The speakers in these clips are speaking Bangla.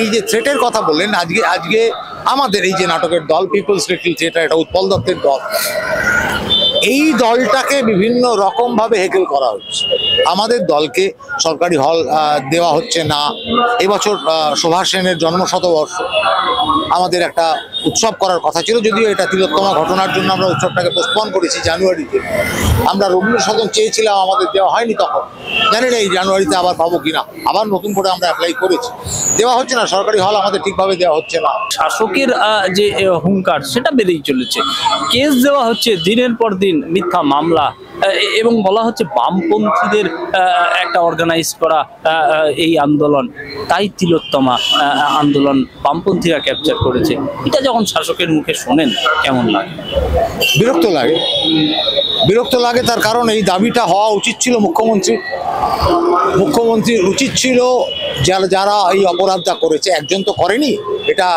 এই যে থ্রেটের কথা বললেন, আজকে আজকে আমাদের এই যে নাটকের দল পিপলস লিটল থিয়েটার, এটা উৎপল দত্তের দল, এই দলটাকে বিভিন্ন রকম ভাবে হেকেল করা হচ্ছে। আমাদের দলকে সরকারি হল দেওয়া হচ্ছে না। এবছর সুভাষ সেনের জন্মশতবর্ষ, আমাদের একটা উৎসব করার কথা ছিল, যদিও এটা তিলোত্তমা ঘটনার জন্য আমরা উৎসবটাকে পোস্টপন করেছি জানুয়ারিতে। আমরা রবীন্দ্র সদন চেয়েছিলাম, আমাদের দেওয়া হয়নি তখন। জানি না এই জানুয়ারিতে আবার পাবো কিনা, আবার নতুন করে আমরা অ্যাপ্লাই করেছি। দেওয়া হচ্ছে না, সরকারি হল আমাদের ঠিকভাবে দেওয়া হচ্ছে না। শাসকের যে হুঙ্কার সেটা বেড়েই চলেছে, কেস দেওয়া হচ্ছে দিনের পর দিন, মিথ্যা মামলা, এবং বলা হচ্ছে বামপন্থীদের একটা অর্গানাইজ করা এই আন্দোলন, তাই তিলোত্তমা আন্দোলন বামপন্থীরা ক্যাপচার করেছে। এটা যখন শাসকের মুখে শোনেন কেমন লাগে? বিরক্ত লাগে, বিরক্ত লাগে। তার কারণ এই দাবিটা হওয়া উচিত ছিল মুখ্যমন্ত্রীর উচিত ছিল। যারা এই অপরাধটা করেছে, একজন তো করেনি, এটা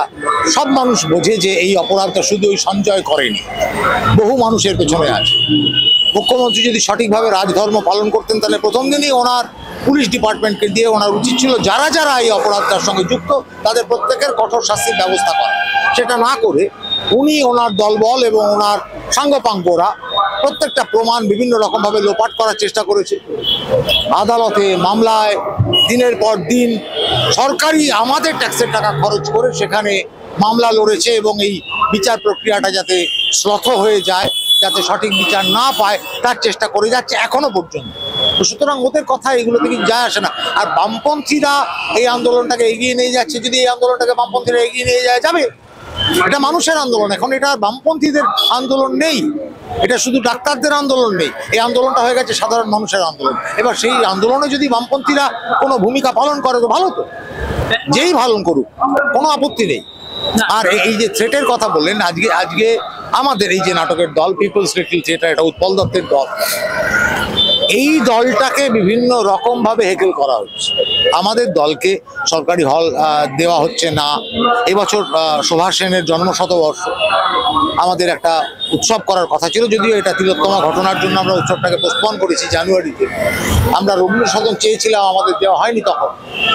সব মানুষ বোঝে যে এই অপরাধটা শুধু ওই সঞ্জয় করেনি, বহু মানুষের পেছনে আছে। মুখ্যমন্ত্রী যদি সঠিকভাবে রাজধর্ম পালন করতেন, তাহলে প্রথম দিনই ওনার পুলিশ ডিপার্টমেন্টকে দিয়ে ওনার উচিত ছিল যারা যারা এই অপরাধটার সঙ্গে যুক্ত তাদের প্রত্যেকের কঠোর শাস্তির ব্যবস্থা করা। সেটা না করে উনি ওনার দলবল এবং ওনার সাঙ্গপাঙ্গরা প্রত্যেকটা প্রমাণ বিভিন্ন রকমভাবে লোপাট করার চেষ্টা করেছে। আদালতে, মামলায় দিনের পর দিন সরকারি আমাদের ট্যাক্সের টাকা খরচ করে সেখানে মামলা লড়েছে, এবং এই বিচার প্রক্রিয়াটা যাতে শ্লথ হয়ে যায়, যাতে সঠিক বিচার না পায়, তার চেষ্টা করে যাচ্ছে এখনো পর্যন্ত। সুতরাং ওদের কথা এগুলো থেকে যায় আসে না। আর বামপন্থীরা এই আন্দোলনটাকে এগিয়ে নিয়ে যাচ্ছে, যদি এই আন্দোলনটাকে বামপন্থীরা এগিয়ে নিয়ে যায় যাবে, এটা মানুষের আন্দোলন। এখন এটা বামপন্থীদের আন্দোলন নেই, এটা শুধু ডাক্তারদের আন্দোলন নেই, এই আন্দোলনটা হয়ে গেছে সাধারণ মানুষের আন্দোলন। এবার সেই আন্দোলনে যদি বামপন্থীরা কোনো ভূমিকা পালন করে তো ভালো, তো যেই পালন করুক, কোনো আপত্তি নেই। আর এই যে থ্রেটের কথা বললেন, আজকে আজকে আমাদের এই যে নাটকের দল পিপলস লিটল থিয়েটার, এটা উৎপল দত্তের দল, এই দলটাকে বিভিন্ন রকম ভাবে হেকেল করা হচ্ছে। আমাদের দলকে সরকারি হল দেওয়া হচ্ছে না। এবছর সুভাষ সেনের জন্মশতবর্ষ, আমাদের একটা উৎসব করার কথা ছিল, যদিও এটা তিলোত্তমা ঘটনার জন্য আমরা উৎসবটাকে পোস্টপন করেছি জানুয়ারিতে। আমরা রবীন্দ্র সদন চেয়েছিলাম, আমাদের দেওয়া হয়নি তখন।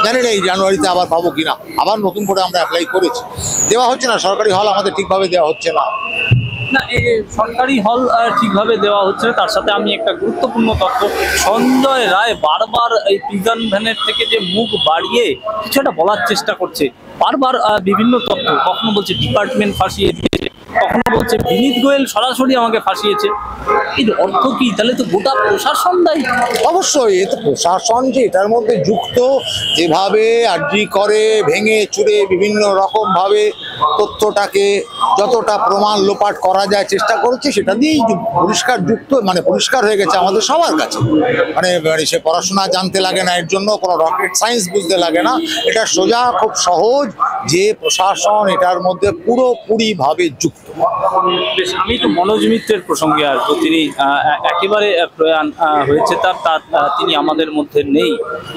জানি না এই জানুয়ারিতে আবার পাবো কিনা, আবার নতুন করে আমরা অ্যাপ্লাই করেছি। দেওয়া হচ্ছে না, সরকারি হল আমাদের ঠিকভাবে দেওয়া হচ্ছে না। না, সরকারি হল ঠিকভাবে দেওয়া হচ্ছে না, তার সাথে আমি একটা গুরুত্বপূর্ণ তথ্য, সঞ্জয় রায় বারবার এই প্রিজন ভ্যানের থেকে যে মুখ বাড়িয়ে কিছু একটা বলার চেষ্টা করছে, বারবার বিভিন্ন তথ্য, কখনো বলছে ডিপার্টমেন্ট ফাঁসিয়ে দিয়েছে, কখনো বলছে বিনীত গোয়েল সরাসরি আমাকে ফাঁসিয়েছে। এর অর্থ কি? তাহলে তো গোটা প্রশাসন দায়ী। অবশ্যই এ তো প্রশাসন যে এটার মধ্যে যুক্ত, যেভাবে আর্জি করে ভেঙে চুরে বিভিন্ন রকম ভাবে তথ্যটাকে যতটা প্রমাণ লোপাট করা যায় চেষ্টা করেছে, সেটা দিয়েই পরিষ্কার যুক্ত, মানে পরিষ্কার হয়ে গেছে আমাদের সবার কাছে। মানে সে পড়াশোনা জানতে লাগে না, এর জন্য কোনো রকেট সায়েন্স বুঝতে লাগে না, এটা সোজা খুব সহজ যে প্রশাসন এটার মধ্যে পুরোপুরি ভাবে যুক্ত। আমি তো মনোজ মিত্রের প্রসঙ্গে আসবো, তিনি একেবারে প্রয়াণ হয়েছে তার, তিনি আমাদের মধ্যে নেই।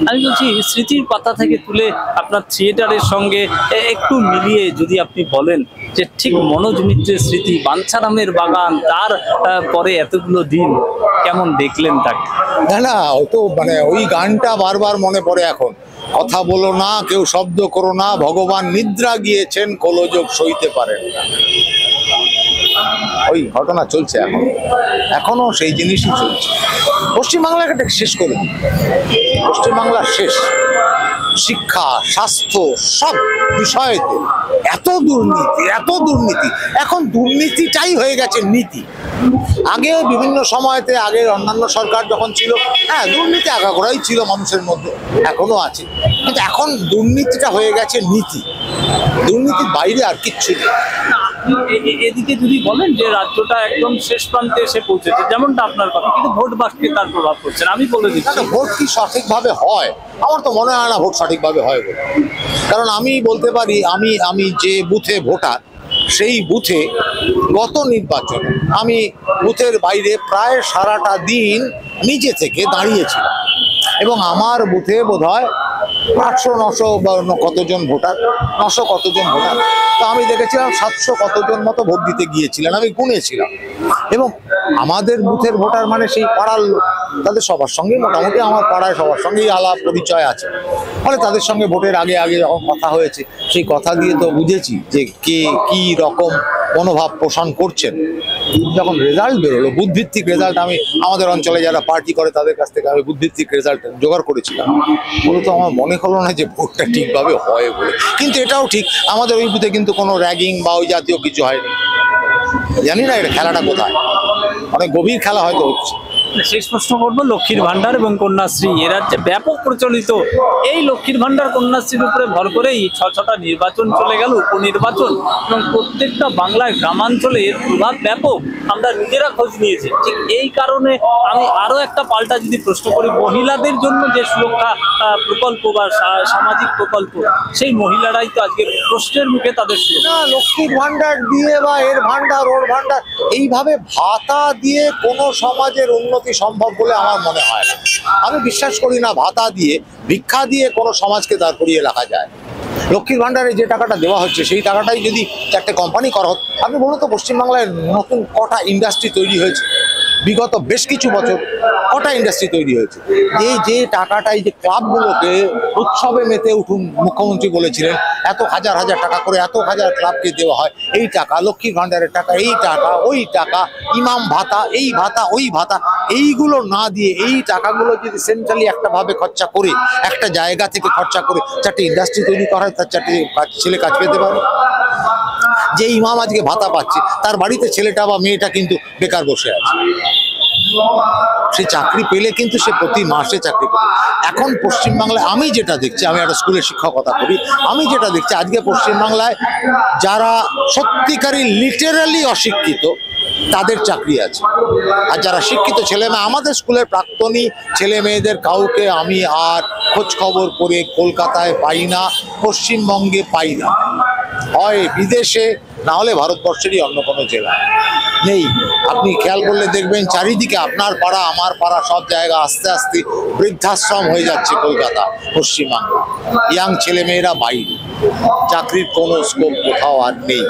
আমি বলছি স্মৃতির পাতা থেকে তুলে আপনার থিয়েটারের সঙ্গে একটু মিলিয়ে যদি আপনি বলেন যে ঠিক মনোজ মিত্রের স্মৃতি, বাঞ্ছারামের বাগান, তার পরে এতগুলো দিন কেমন দেখলেন তাকে? না, ওই তো মানে ওই গানটা বারবার মনে পড়ে এখন। কথা বলো না, কেউ শব্দ করো না, ভগবান নিদ্রা গিয়েছেন, কোলযোগ সইতে পারেন না। ওই ঘটনা চলছে এখনো সেই জিনিসই চলছে। পশ্চিমবাংলাকে শেষ করে দিই, পশ্চিমবাংলা শেষ। শিক্ষা, স্বাস্থ্য, সব বিষয়েতে এত দুর্নীতি, এখন দুর্নীতিটাই হয়ে গেছে নীতি। আগেও বিভিন্ন সময়তে, আগের অন্যান্য সরকার যখন ছিল, হ্যাঁ দুর্নীতি আগাগোড়াই ছিল মানুষের মধ্যে, এখনো আছে, কিন্তু এখন দুর্নীতিটা হয়ে গেছে নীতি। দুর্নীতির বাইরে আর কিচ্ছু নেই। এদিকে যদি বলেন যে রাজ্যটা একদম শেষ প্রান্তে এসে পৌঁছেছে, যেমনটা আপনার কথা, কিন্তু ভোট বাক্সে তার প্রভাব পড়ছে না। আমি বলে দিচ্ছি, ভোট কি সঠিকভাবে হয়? আমার তো মনে হয় না ভোট সঠিকভাবে হয় বলে। কারণ আমি বলতে পারি, আমি যে বুথে ভোটার, সেই বুথে গত নির্বাচনে আমি বুথের বাইরে প্রায় সারাটা দিন নিজে থেকে দাঁড়িয়েছিলাম, এবং আমার বুথে বোধহয় 800-900 কতজন ভোটার, 900 কতজন ভোটার, তো আমি দেখেছিলাম 700 কতজন মতো ভোট দিতে গিয়েছিলেন, আমি গুনেছিলাম। এবং আমাদের বুথের ভোটার মানে সেই পাড়ার লোক, তাদের সবার সঙ্গে মোটামুটি আমার পাড়ায় সবার সঙ্গেই আলাপ পরিচয় আছে। ফলে তাদের সঙ্গে ভোটের আগে আগে যখন কথা হয়েছে, সেই কথা দিয়ে তো বুঝেছি যে কে কী রকম মনোভাব পোষণ করছেন। যখন রেজাল্ট বেরোলো, বুথভিত্তিক রেজাল্ট, আমি আমাদের অঞ্চলে যারা পার্টি করে তাদের কাছ থেকে আমি বুথভিত্তিক রেজাল্ট জোগাড় করেছিলাম, মূলত আমার মনে হলো না যে ভোটটা ঠিকভাবে হয় বলে। কিন্তু এটাও ঠিক, আমাদের ওই বুথে কিন্তু কোনো র্যাগিং বা ওই জাতীয় কিছু হয়নি। জানি না এটা খেলাটা কোথায়, অনেক গভীর খেলা হয়তো হচ্ছে। শেষ প্রশ্ন করবো, লক্ষ্মীর ভান্ডার এবং কন্যাশ্রী এ রাজ্যে ব্যাপক প্রচলিত। এই লক্ষ্মীর ভান্ডার কন্যাশ্রীর উপরে ভর করেই ছটা নির্বাচন চলে গেল, উপনির্বাচন, এবং প্রত্যেকটা বাংলার গ্রামাঞ্চলে এর প্রভাব ব্যাপক। আমরা নিজেরা খোঁজ নিয়েছি। ঠিক এই কারণে আমি আরো একটা পাল্টা যদি প্রশ্ন করি, মহিলাদের জন্য যে সুরক্ষা প্রকল্প বা সামাজিক প্রকল্প, সেই মহিলারাই তো আজকে প্রশ্নের মুখে তাদের সুরক্ষা। না, লক্ষ্মীর ভান্ডার দিয়ে বা এর ভান্ডার ওর ভান্ডার এইভাবে ভাতা দিয়ে কোনো সমাজের উন্নতি সম্ভব বলে আমার মনে হয় না। আমি বিশ্বাস করি না ভাতা দিয়ে, ভিক্ষা দিয়ে কোনো সমাজকে দাঁড় করিয়ে রাখা যায়। লক্ষ্মীর ভান্ডারে যে টাকাটা দেওয়া হচ্ছে সেই টাকাটাই যদি চারটে কোম্পানি করা হতো। আপনি বলুন তো, পশ্চিমবাংলায় নতুন কটা ইন্ডাস্ট্রি তৈরি হয়েছে বিগত বেশ কিছু বছর? কটা ইন্ডাস্ট্রি তৈরি হয়েছে? যে টাকাটাই যে ক্লাবগুলোকে উৎসবে মেতে উঠুন, মুখ্যমন্ত্রী বলেছিলেন এত হাজার হাজার টাকা করে এত হাজার ক্লাবকে দেওয়া হয়, এই টাকা লক্ষ্মীর ভান্ডারের টাকা, এই টাকা ওই টাকা, ইমাম ভাতা, এই ভাতা ওই ভাতা, এইগুলো না দিয়ে এই টাকাগুলো যদি সেন্ট্রালি একটা ভাবে খরচা করে, একটা জায়গা থেকে খরচা করে চারটে ইন্ডাস্ট্রি তৈরি করা হয়, তার চারটে ছেলে কাজ পেতে পারে। যে ইমাম আজকে ভাতা পাচ্ছে, তার বাড়িতে ছেলেটা বা মেয়েটা কিন্তু বেকার বসে আছে। সে চাকরি পেলে কিন্তু সে প্রতি মাসে চাকরি পেলে। এখন পশ্চিমবাংলায় আমি যেটা দেখছি, আমি একটা স্কুলে শিক্ষকতা করি, আমি যেটা দেখছি আজকে পশ্চিমবাংলায় যারা সত্যিকারই লিটারালি অশিক্ষিত তাদের চাকরি আছে, আর যারা শিক্ষিত ছেলে মেয়ে, আমাদের স্কুলের প্রাক্তনী ছেলে মেয়েদের কাউকে আমি আর খোঁজ খবর করে কলকাতায় পাই না, পশ্চিমবঙ্গে পাই না, হয় বিদেশে, না হলে ভারতবর্ষেরই অন্য কোনো জেলায় নেই। আপনি খেয়াল করলে দেখবেন চারিদিকে আপনার পাড়া আমার পাড়া সব জায়গা আস্তে আস্তে বৃদ্ধাশ্রম হয়ে যাচ্ছে কলকাতা, পশ্চিমবঙ্গ। ইয়াং ছেলেমেয়েরা বাইরে, চাকরির কোনো স্কোপ কোথাও আর নেই।